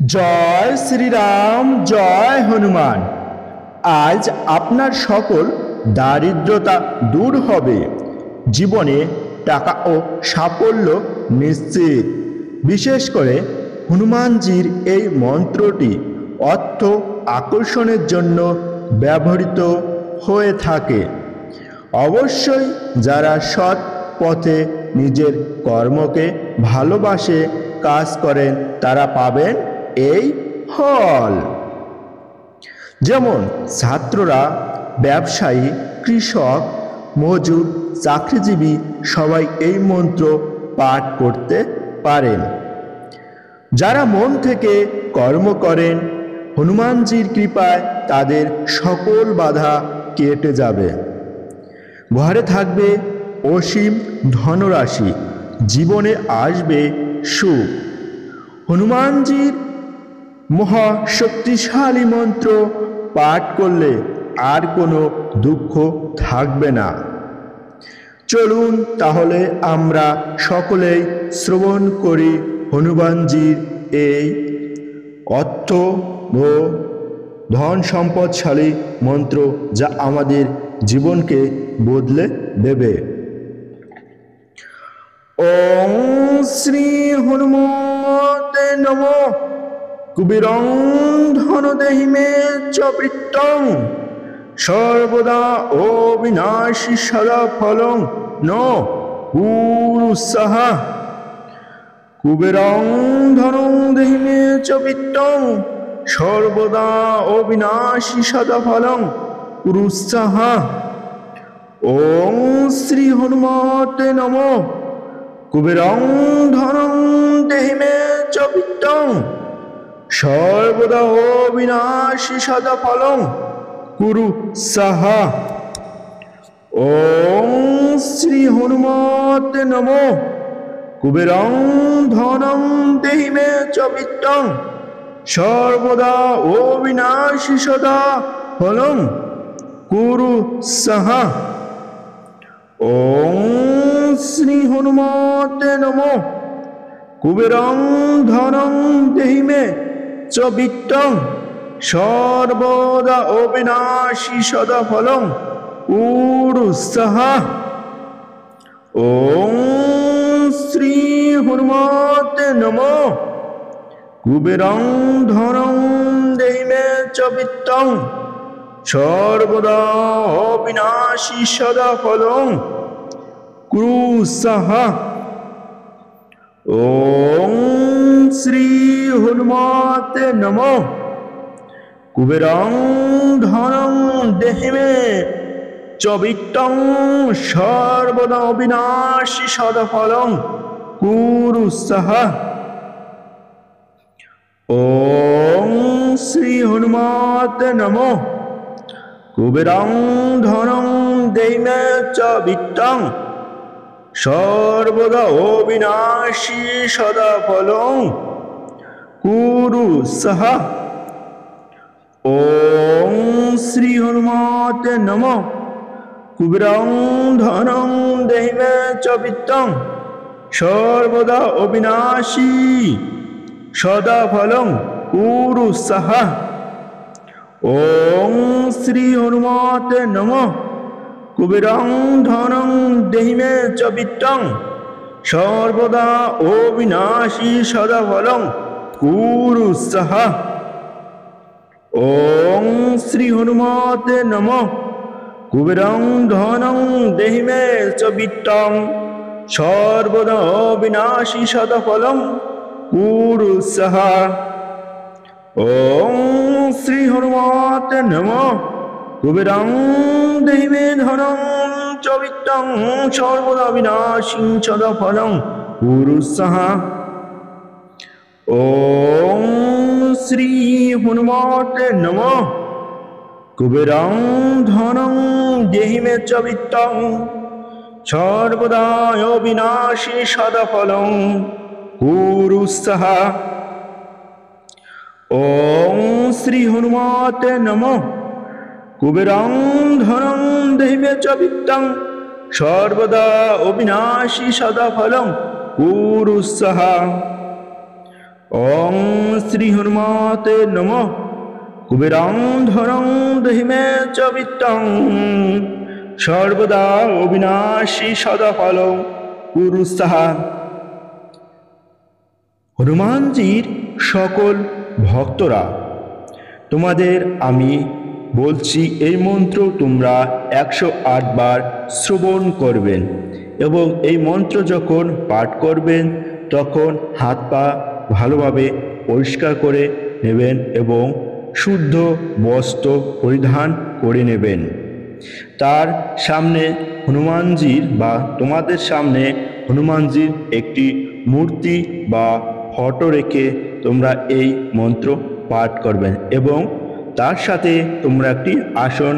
জয় শ্রীরাম, জয় হনুমান। আজ আপনার সকল দারিদ্রতা দূর হবে। জীবনে টাকা ও সাফল্য নিশ্চিত। বিশেষ করে হনুমানজির এই মন্ত্রটি অর্থ আকর্ষণের জন্য ব্যবহৃত হয়ে থাকে। অবশ্যই যারা সৎ পথে নিজের কর্মকে ভালোবাসে কাজ করেন তারা পাবেন এই ফল। যেমন ছাত্ররা, ব্যবসায়ী, কৃষক, মজুর, চাকরিজীবী সবাই এই মন্ত্র পাঠ করতে পারেন। যারা মন থেকে কর্ম করেন, হনুমানজির কৃপায় তাদের সকল বাধা কেটে যাবে। ঘরে থাকবে অসীম ধনরাশি, জীবনে আসবে সুখ। হনুমানজির মহাশক্তিশালী মন্ত্র পাঠ করলে আর কোনো দুঃখ থাকবে না। চলুন তাহলে আমরা সকলেই শ্রবণ করি হনুমানজির এই অর্থ ও ধন সম্পদশালী মন্ত্র, যা আমাদের জীবনকে বদলে দেবে। ওং শ্রী হনুমতে নমঃ। কুবেরং ধনদেহি মে চ বৃত্তং, সর্বদা অবিনাশী সদা ফলং ন পুরুষঃ। কুবেরং ধনং দেহি মে চ বৃত্তং, সর্বদা অবিনাশী সদা ফলং পুরুষঃ। ওং শ্রী হনুমতে নমঃ। কুবেরং ধনং দেহি মে চ বৃত্তং, সর্বদা অবিনাশী সদা ফলং কুরু সাহা। ওং শ্রী হনুমতে নমঃ। কুবেরং ধনং দেহি মে চ বৃত্তং, সর্বদা অবিনাশী সদা ফলং কুরু সাহা। ওং শ্রী হনুমতে নমঃ। কুবেরং ধনং দেহি মে চ বৃত্তং, সর্বদা অবিনাশী সদা ফলং পুরুষঃ। ওং শ্রী হনুমতে নমঃ। কুবেরং ধনং দেহি মে চ বৃত্তং, সর্বদা অবিনাশী সদা ফলং কুরুষঃ। ওং শ্রী হনুমতে নমঃ। কুবেরং ধনং দেহি মে চ বৃত্তং, সর্বদা অবিনাশী সদা ফলং কুরুষঃ। ওং শ্রী হনুমতে নমঃ। কুবেরং ধনং দেহি মে চ বৃত্তং, সর্বদা অবিনাশী সদা ফলং কুরুষঃ। ওং শ্রী হনুমতে নমঃ। কুবেরং ধনং দেহি মে চ বৃত্তং, সর্বদা অবিনাশী সদা ফলং কুরুষঃ। ওং শ্রী হনুমতে নমঃ। কুবেরং ধনং দেহি মে চ বৃত্তং, সর্বদা অবিনাশী সদা ফলং কুরুষঃ। ওং শ্রী হনুমতে নমঃ। কুবেরং ধনং দেহি মে চ বৃত্তং, সর্বদা অবিনাশী সদা ফলং কুরুষঃ। ওং শ্রী হনুমতে নমঃ। কুবেরং দেহি মে ধনং চ বৃত্তং, সর্বদা অবিনাশী সদা ফলং কুরুষঃ। ওং শ্রী হনুমতে নমঃ। কুবেরং ধনং দেহি মে চ বৃত্তং, সর্বদা অবিনাশী সদা ফলং কুরুষঃ। ওং শ্রী হনুমতে নমঃ। কুবেরং ধনং দেহি মে চ বৃত্তং, সর্বদা অবিনাশী সদা ফলং কুরুষঃ। ওং শ্রী হনুমতে নমঃ। কুবেরং ধনং দেহি মে চ বিত্তং সর্বদা অবিনাশী সদা ফলং কুরু সাহা। হনুমানজির সকল ভক্তরা, তোমাদের আমি বলছি এই মন্ত্র তোমরা 108 বার শ্রবণ করবেন এবং এই মন্ত্র যখন পাঠ করবেন তখন হাত পা ভালোভাবে পরিষ্কার করে নেবেন এবং শুদ্ধ বস্ত্র পরিধান করে নেবেন। তার সামনে হনুমানজির বা তোমাদের সামনে হনুমানজির একটি মূর্তি বা ফটো রেখে তোমরা এই মন্ত্র পাঠ করবেন এবং তার সাথে তোমরা একটি আসন